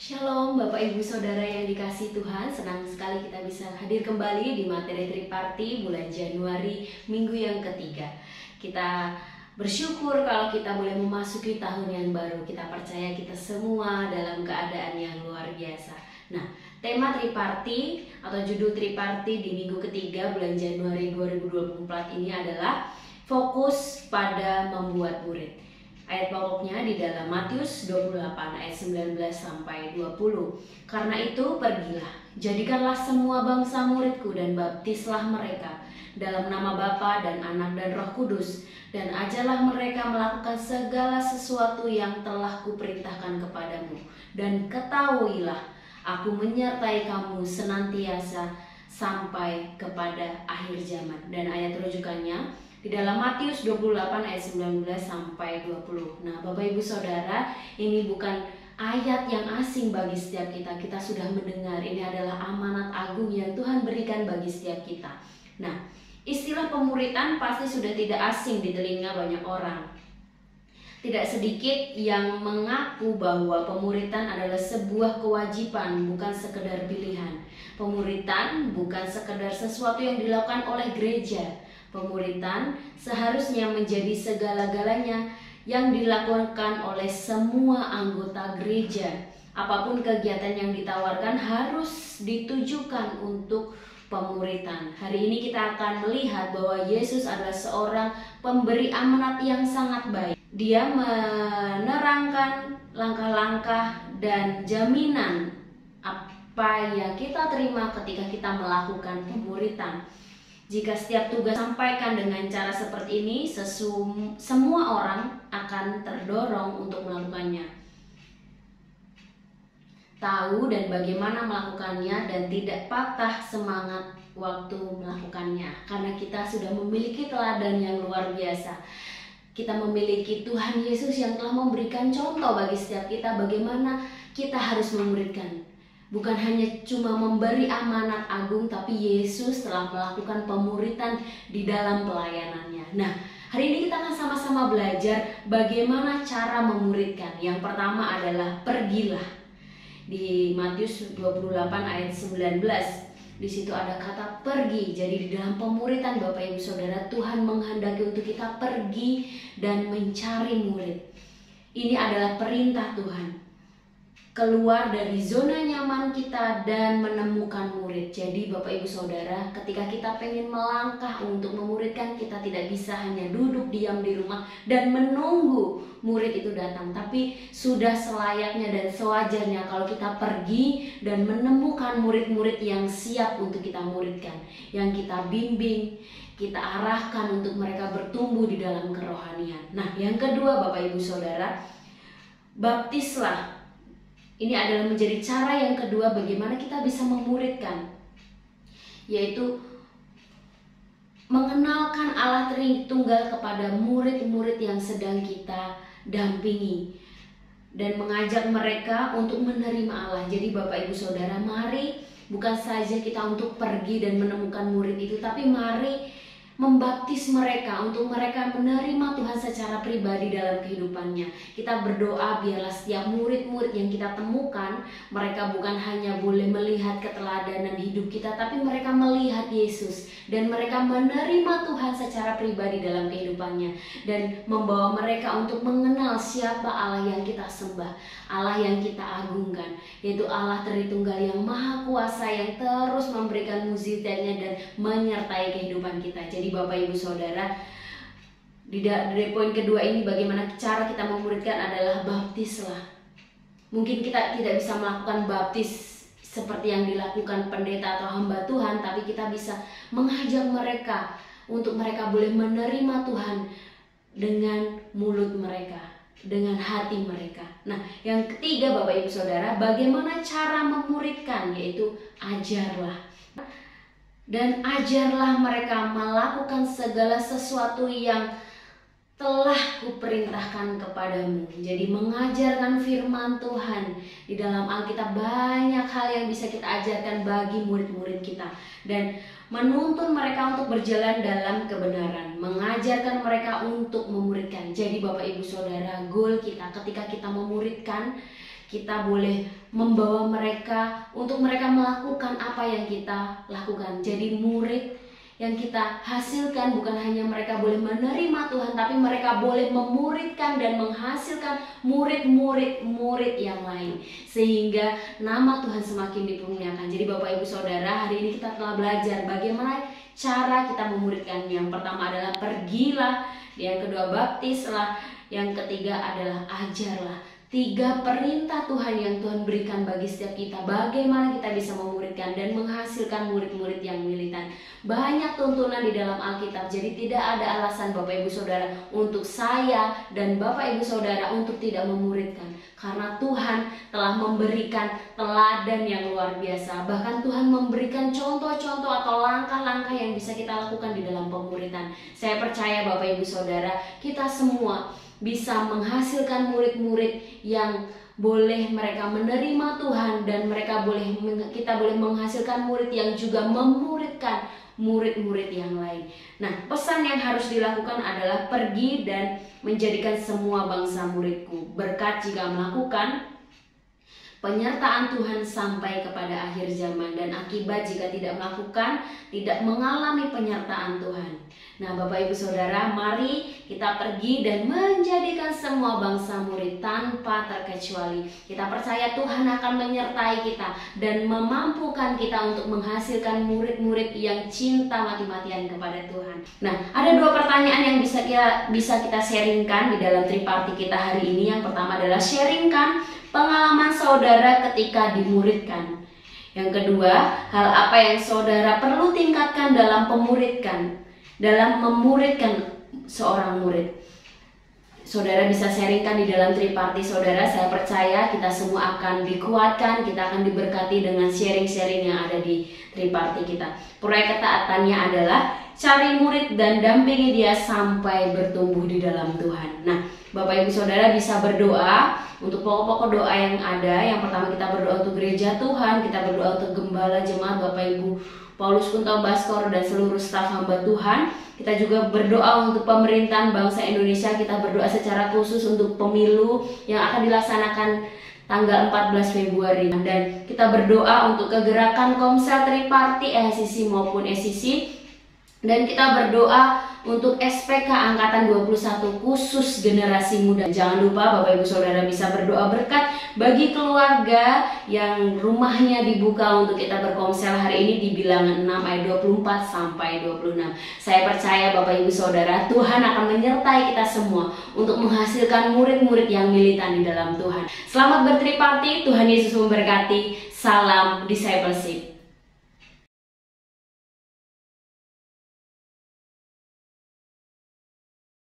Shalom Bapak Ibu Saudara yang dikasihi Tuhan, senang sekali kita bisa hadir kembali di materi Triparti bulan Januari minggu yang ketiga. Kita bersyukur kalau kita boleh memasuki tahun yang baru. Kita percaya kita semua dalam keadaan yang luar biasa. Nah, tema Triparti atau judul Triparti di minggu ketiga bulan Januari 2024 ini adalah fokus pada membuat murid. Ayat pokoknya di dalam Matius 28 ayat 19 sampai 20. Karena itu pergilah, jadikanlah semua bangsa muridku dan baptislah mereka dalam nama Bapa dan Anak dan Roh Kudus, dan ajarlah mereka melakukan segala sesuatu yang telah kuperintahkan kepadamu. Dan ketahuilah, aku menyertai kamu senantiasa sampai kepada akhir zaman. Dan ayat rujukannya di dalam Matius 28 ayat 19 sampai 20. Nah, Bapak Ibu Saudara, ini bukan ayat yang asing bagi setiap kita. Kita sudah mendengar, ini adalah amanat agung yang Tuhan berikan bagi setiap kita. Nah, istilah pemuritan pasti sudah tidak asing di telinga banyak orang. Tidak sedikit yang mengaku bahwa pemuritan adalah sebuah kewajiban, bukan sekedar pilihan. Pemuritan bukan sekedar sesuatu yang dilakukan oleh gereja. Pemuritan seharusnya menjadi segala-galanya yang dilakukan oleh semua anggota gereja. Apapun kegiatan yang ditawarkan harus ditujukan untuk pemuritan. Hari ini kita akan melihat bahwa Yesus adalah seorang pemberi amanat yang sangat baik. Dia menerangkan langkah-langkah dan jaminan apa yang kita terima ketika kita melakukan pemuritan. Jika setiap tugas disampaikan dengan cara seperti ini, semua orang akan terdorong untuk melakukannya. Tahu dan bagaimana melakukannya dan tidak patah semangat waktu melakukannya. Karena kita sudah memiliki teladan yang luar biasa. Kita memiliki Tuhan Yesus yang telah memberikan contoh bagi setiap kita bagaimana kita harus memuridkan. Bukan hanya cuma memberi amanat agung, tapi Yesus telah melakukan pemuritan di dalam pelayanannya. Nah, hari ini kita akan sama-sama belajar bagaimana cara memuridkan. Yang pertama adalah pergilah. Di Matius 28 ayat 19, di situ ada kata pergi. Jadi di dalam pemuritan Bapak Ibu Saudara, Tuhan menghendaki untuk kita pergi dan mencari murid. Ini adalah perintah Tuhan. Keluar dari zona nyaman kita dan menemukan murid. Jadi Bapak Ibu Saudara, ketika kita pengen melangkah untuk memuridkan, kita tidak bisa hanya duduk diam di rumah dan menunggu murid itu datang. Tapi sudah selayaknya dan sewajarnya kalau kita pergi dan menemukan murid-murid yang siap untuk kita muridkan, yang kita bimbing, kita arahkan untuk mereka bertumbuh di dalam kerohanian. Nah, yang kedua Bapak Ibu Saudara, baptislah. Ini adalah menjadi cara yang kedua bagaimana kita bisa memuridkan, yaitu mengenalkan Allah Tritunggal kepada murid-murid yang sedang kita dampingi dan mengajak mereka untuk menerima Allah. Jadi Bapak Ibu Saudara, mari bukan saja kita untuk pergi dan menemukan murid itu, tapi mari membaptis mereka untuk mereka menerima Tuhan secara pribadi dalam kehidupannya. Kita berdoa biarlah setiap murid-murid yang kita temukan, mereka bukan hanya boleh melihat keteladanan hidup kita, tapi mereka melihat Yesus dan mereka menerima Tuhan secara pribadi dalam kehidupannya dan membawa mereka untuk mengenal siapa Allah yang kita sembah, Allah yang kita agungkan, yaitu Allah Tritunggal yang Maha Kuasa yang terus memberikan mukjizatnya dan menyertai kehidupan kita. Jadi Bapak Ibu Saudara, dari poin kedua ini bagaimana cara kita memuridkan adalah baptislah. Mungkin kita tidak bisa melakukan baptis seperti yang dilakukan pendeta atau hamba Tuhan, tapi kita bisa mengajak mereka untuk mereka boleh menerima Tuhan dengan mulut mereka, dengan hati mereka. Nah, yang ketiga Bapak Ibu Saudara, bagaimana cara memuridkan, yaitu ajarlah. Dan ajarlah mereka melakukan segala sesuatu yang telah kuperintahkan kepadamu. Jadi mengajarkan firman Tuhan. Di dalam Alkitab banyak hal yang bisa kita ajarkan bagi murid-murid kita. Dan menuntun mereka untuk berjalan dalam kebenaran. Mengajarkan mereka untuk memuridkan. Jadi Bapak Ibu Saudara, goal kita ketika kita memuridkan, Kita boleh membawa mereka untuk mereka melakukan apa yang kita lakukan. Jadi murid yang kita hasilkan bukan hanya mereka boleh menerima Tuhan, tapi mereka boleh memuridkan dan menghasilkan murid-murid yang lain, sehingga nama Tuhan semakin dipermuliakan. Jadi Bapak Ibu Saudara, hari ini kita telah belajar bagaimana cara kita memuridkan. Yang pertama adalah pergilah, yang kedua baptislah, yang ketiga adalah ajarlah. 3 perintah Tuhan yang Tuhan berikan bagi setiap kita, bagaimana kita bisa memuridkan dan menghasilkan murid-murid yang militan. Banyak tuntunan di dalam Alkitab, jadi tidak ada alasan Bapak Ibu Saudara untuk saya dan Bapak Ibu Saudara untuk tidak memuridkan, karena Tuhan telah memberikan teladan yang luar biasa. Bahkan Tuhan memberikan contoh-contoh atau langkah-langkah yang bisa kita lakukan di dalam pemuridan. Saya percaya Bapak Ibu Saudara, kita semua bisa menghasilkan murid-murid yang boleh mereka menerima Tuhan, dan kita boleh menghasilkan murid yang juga memuridkan murid-murid yang lain. Nah, pesan yang harus dilakukan adalah pergi dan menjadikan semua bangsa muridku. Berkat jika melakukan penyertaan Tuhan sampai kepada akhir zaman, dan akibat jika tidak melakukan, tidak mengalami penyertaan Tuhan. Nah, Bapak Ibu Saudara, mari kita pergi dan menjadikan semua bangsa murid tanpa terkecuali. Kita percaya Tuhan akan menyertai kita dan memampukan kita untuk menghasilkan murid-murid yang cinta mati-matian kepada Tuhan. Nah, ada 2 pertanyaan yang bisa kita sharingkan di dalam triparty kita hari ini. Yang pertama adalah sharingkan pengalaman saudara ketika dimuridkan. Yang kedua, hal apa yang saudara perlu tingkatkan dalam memuridkan seorang murid. Saudara bisa sharingkan di dalam triparty saudara. Saya percaya kita semua akan dikuatkan, kita akan diberkati dengan sharing-sharing yang ada di triparty kita. Proyek ketaatannya adalah cari murid dan dampingi dia sampai bertumbuh di dalam Tuhan. Nah, Bapak Ibu Saudara bisa berdoa untuk pokok-pokok doa yang ada. Yang pertama, kita berdoa untuk gereja Tuhan, kita berdoa untuk gembala jemaat Bapak Ibu Paulus Kunto Baskoro dan seluruh staf hamba Tuhan. Kita juga berdoa untuk pemerintahan bangsa Indonesia. Kita berdoa secara khusus untuk pemilu yang akan dilaksanakan tanggal 14 Februari. Dan kita berdoa untuk kegerakan Komsel Triparty, EHSISI maupun ESISI. Dan kita berdoa untuk SPK Angkatan 21 khusus generasi muda. Jangan lupa Bapak Ibu Saudara bisa berdoa berkat bagi keluarga yang rumahnya dibuka untuk kita berkomsel hari ini di Bilangan 6 ayat 24 sampai 26. Saya percaya Bapak Ibu Saudara, Tuhan akan menyertai kita semua untuk menghasilkan murid-murid yang militan di dalam Tuhan. Selamat bertriparty, Tuhan Yesus memberkati. Salam discipleship.